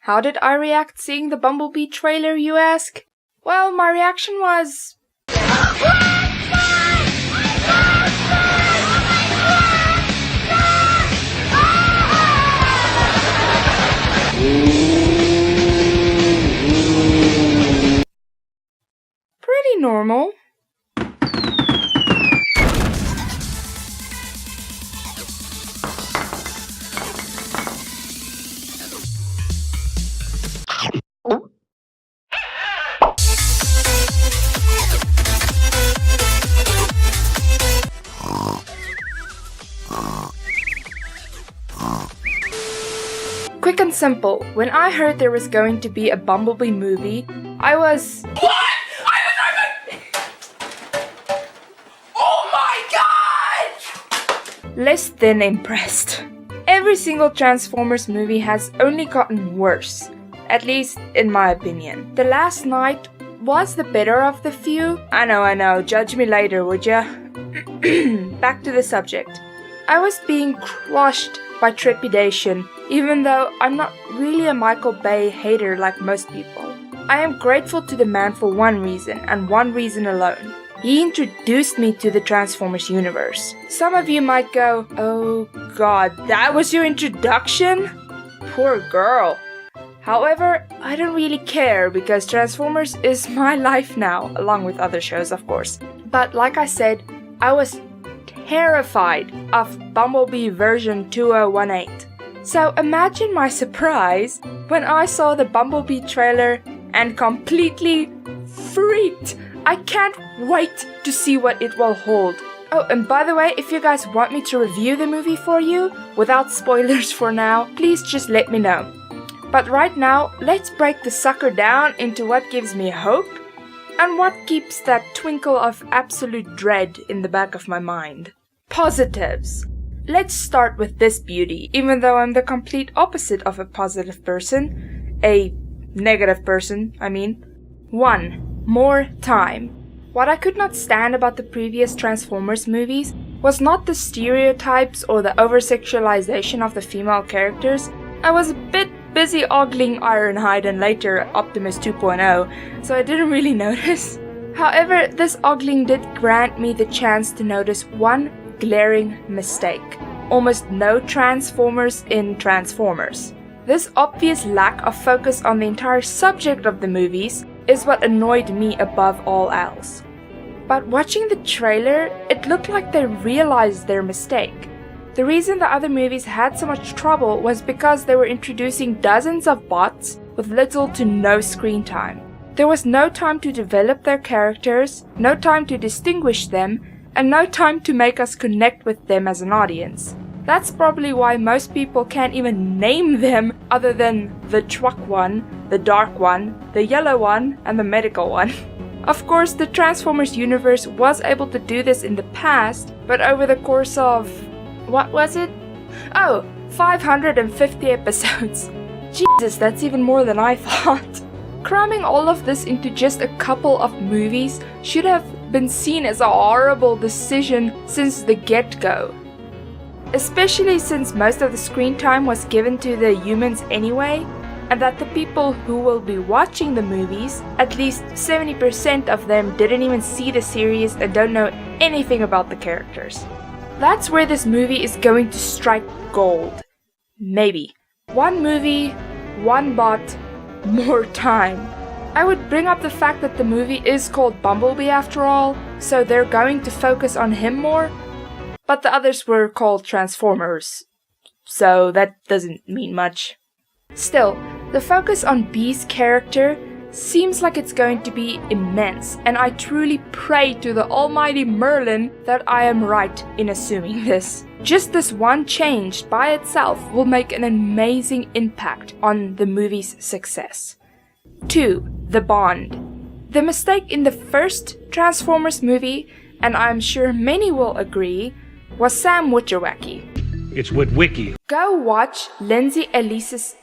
How did I react seeing the Bumblebee trailer, you ask? Well, my reaction was... pretty normal. Quick and simple, when I heard there was going to be a Bumblebee movie, I was... What? Oh my god! Less than impressed. Every single Transformers movie has only gotten worse, at least in my opinion. The Last Night was the better of the few. I know, judge me later, would ya? Back to the subject. I was being crushed by trepidation, even though I'm not really a Michael Bay hater like most people. I am grateful to the man for one reason, and one reason alone. He introduced me to the Transformers universe. Some of you might go, oh god, that was your introduction? Poor girl. However, I don't really care because Transformers is my life now, along with other shows of course. But like I said, I was terrified of Bumblebee version 2018. So imagine my surprise when I saw the Bumblebee trailer and completely freaked. I can't wait to see what it will hold. Oh, and by the way, if you guys want me to review the movie for you, without spoilers for now, please just let me know. But right now, let's break the sucker down into what gives me hope and what keeps that twinkle of absolute dread in the back of my mind. Positives. Let's start with this beauty, even though I'm the complete opposite of a positive person. A negative person, I mean. 1. More time. What I could not stand about the previous Transformers movies was not the stereotypes or the over-sexualization of the female characters. I was a bit busy ogling Ironhide and later Optimus 2.0, so I didn't really notice. However, this ogling did grant me the chance to notice one glaring mistake. Almost no Transformers in Transformers. This obvious lack of focus on the entire subject of the movies is what annoyed me above all else. But watching the trailer, it looked like they realized their mistake. The reason the other movies had so much trouble was because they were introducing dozens of bots with little to no screen time. There was no time to develop their characters, no time to distinguish them, and no time to make us connect with them as an audience. That's probably why most people can't even name them other than the truck one, the dark one, the yellow one, and the medical one. Of course, the Transformers universe was able to do this in the past, but over the course of... what was it? Oh, 550 episodes. Jesus, that's even more than I thought. Cramming all of this into just a couple of movies should have been seen as a horrible decision since the get-go. Especially since most of the screen time was given to the humans anyway, and that the people who will be watching the movies, at least 70% of them didn't even see the series and don't know anything about the characters. That's where this movie is going to strike gold. Maybe. One movie, one bot, more time. I would bring up the fact that the movie is called Bumblebee after all, so they're going to focus on him more. But the others were called Transformers, so that doesn't mean much. Still, the focus on Bee's character seems like it's going to be immense, and I truly pray to the almighty Merlin that I am right in assuming this. Just this one change by itself will make an amazing impact on the movie's success. 2. The Bond. The mistake in the first Transformers movie, and I'm sure many will agree, was Sam Witwicky. It's Witwicky. Go watch Lindsay Ellis,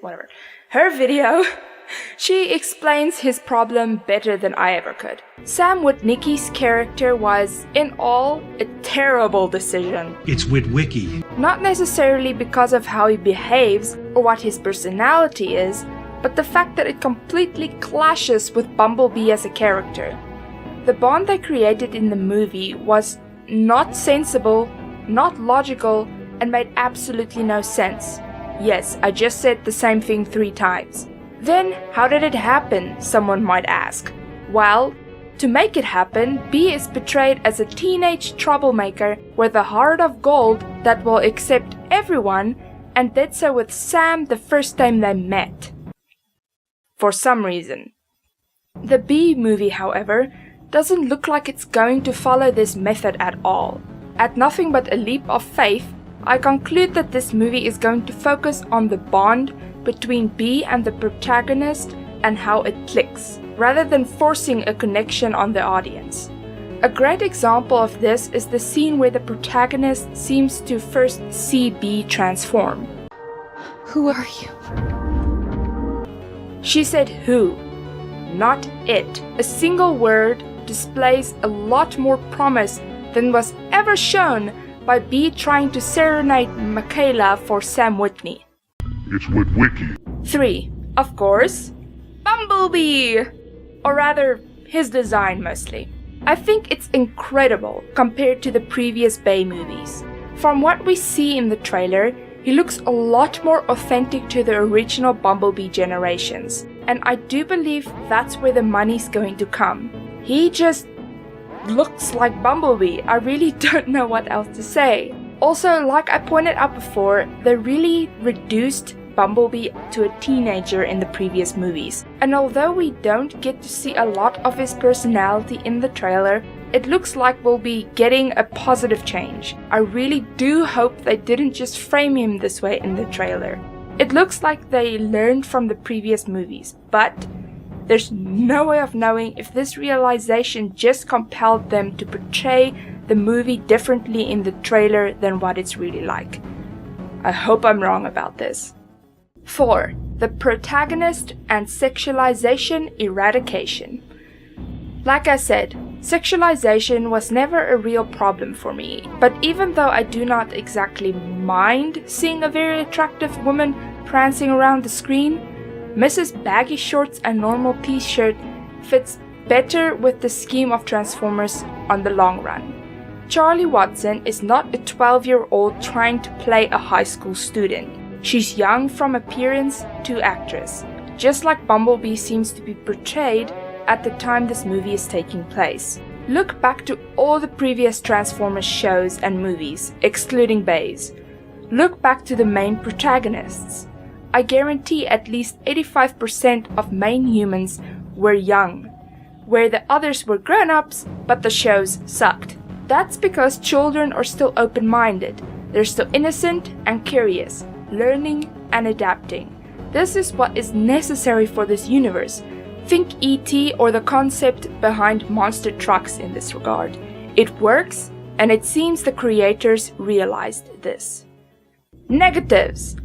whatever. Her video. She explains his problem better than I ever could. Sam Witwicky's character was, in all, a terrible decision. It's with Wiki. Not necessarily because of how he behaves or what his personality is, but the fact that it completely clashes with Bumblebee as a character. The bond they created in the movie was not sensible, not logical, and made absolutely no sense. Yes, I just said the same thing 3 times. Then, how did it happen, someone might ask? Well, to make it happen, Bee is portrayed as a teenage troublemaker with a heart of gold that will accept everyone, and did so with Sam the first time they met. For some reason. The Bee movie, however, doesn't look like it's going to follow this method at all. At nothing but a leap of faith, I conclude that this movie is going to focus on the bond between Bee and the protagonist and how it clicks, rather than forcing a connection on the audience. A great example of this is the scene where the protagonist seems to first see Bee transform. Who are you? She said who, not it. A single word displays a lot more promise than was ever shown by Bee trying to serenade Michaela for Sam Whitney. It's with Wiki. 3. Of course, Bumblebee! Or rather, his design mostly. I think it's incredible compared to the previous Bay movies. From what we see in the trailer, he looks a lot more authentic to the original Bumblebee generations, and I do believe that's where the money's going to come. He just looks like Bumblebee. I really don't know what else to say. Also, like I pointed out before, they really reduced Bumblebee to a teenager in the previous movies. And although we don't get to see a lot of his personality in the trailer, it looks like we'll be getting a positive change. I really do hope they didn't just frame him this way in the trailer. It looks like they learned from the previous movies, but there's no way of knowing if this realization just compelled them to portray the movie differently in the trailer than what it's really like. I hope I'm wrong about this. 4. The protagonist and sexualization eradication. Like I said, sexualization was never a real problem for me, but even though I do not exactly mind seeing a very attractive woman prancing around the screen, Mrs. Baggy Shorts and normal t-shirt fits better with the scheme of Transformers on the long run. Charlie Watson is not a 12-year-old trying to play a high school student. She's young from appearance to actress, just like Bumblebee seems to be portrayed at the time this movie is taking place. Look back to all the previous Transformers shows and movies, excluding Bay's. Look back to the main protagonists. I guarantee at least 85% of main humans were young, where the others were grown-ups, but the shows sucked. That's because children are still open-minded. They're still innocent and curious, learning and adapting. This is what is necessary for this universe. Think E.T. or the concept behind monster trucks in this regard. It works, and it seems the creators realized this. Negatives.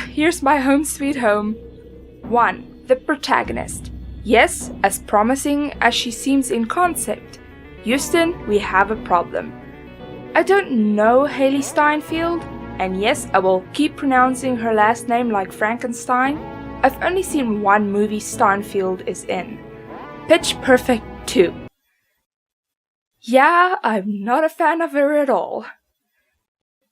Here's my home sweet home. 1. The protagonist. Yes, as promising as she seems in concept. Houston, we have a problem. I don't know Haley Steinfeld, and yes, I will keep pronouncing her last name like Frankenstein. I've only seen one movie Steinfeld is in. Pitch Perfect 2. Yeah, I'm not a fan of her at all.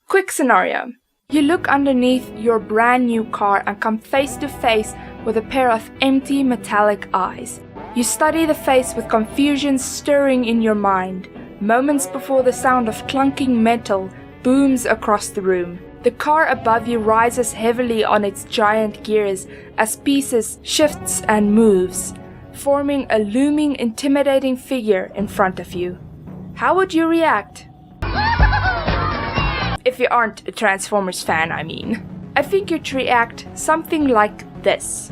Quick scenario. You look underneath your brand new car and come face to face with a pair of empty metallic eyes. You study the face with confusion stirring in your mind, moments before the sound of clunking metal booms across the room. The car above you rises heavily on its giant gears as pieces shifts and moves, forming a looming, intimidating figure in front of you. How would you react? If you aren't a Transformers fan, I mean. I think you'd react something like this.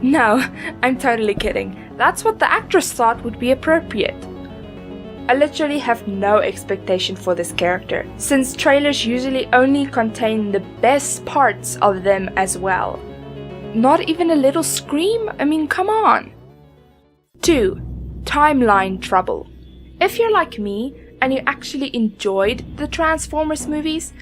No, I'm totally kidding. That's what the actress thought would be appropriate. I literally have no expectation for this character, since trailers usually only contain the best parts of them as well. Not even a little scream? I mean, come on! 2. Timeline trouble. If you're like me, and you actually enjoyed the Transformers movies,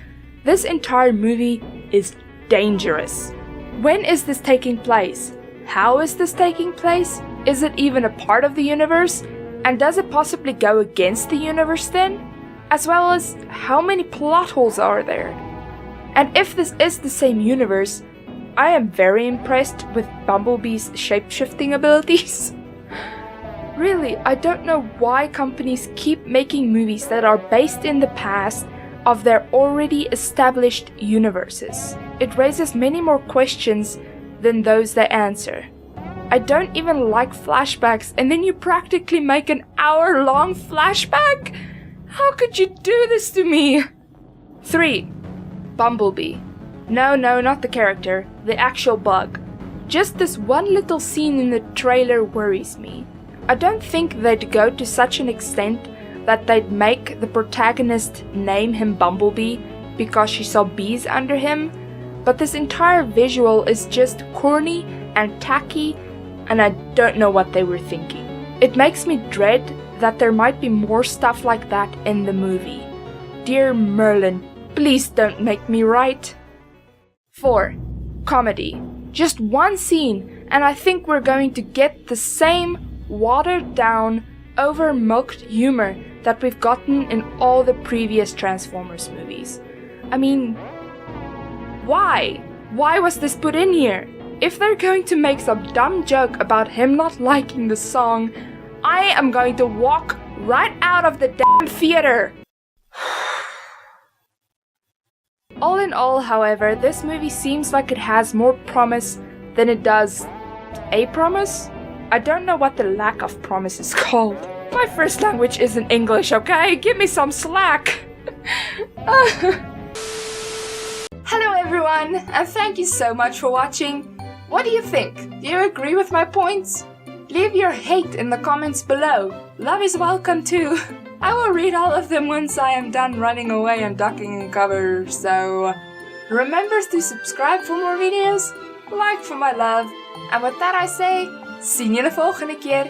this entire movie is dangerous. When is this taking place? How is this taking place? Is it even a part of the universe? And does it possibly go against the universe then? As well as, how many plot holes are there? And if this is the same universe, I am very impressed with Bumblebee's shape-shifting abilities. Really, I don't know why companies keep making movies that are based in the past of their already established universes. It raises many more questions than those they answer. I don't even like flashbacks, and then you practically make an hour-long flashback? How could you do this to me? 3. Bumblebee. No, not the character, the actual bug. Just this one little scene in the trailer worries me. I don't think they'd go to such an extent that they'd make the protagonist name him Bumblebee because she saw bees under him, but this entire visual is just corny and tacky, and I don't know what they were thinking. It makes me dread that there might be more stuff like that in the movie. Dear Merlin, please don't make me write. 4. Comedy. Just one scene, and I think we're going to get the same watered down, over-milked humor that we've gotten in all the previous Transformers movies. I mean, why? Why was this put in here? If they're going to make some dumb joke about him not liking the song, I am going to walk right out of the damn theater! All in all, however, this movie seems like it has more promise than it does a promise? I don't know what the lack of promise is called. My first language isn't English, okay? Give me some slack! Hello everyone, and thank you so much for watching. What do you think? Do you agree with my points? Leave your hate in the comments below. Love is welcome too. I will read all of them once I am done running away and ducking in cover, so remember to subscribe for more videos, like for my love, and with that I say, zien jullie volgende keer.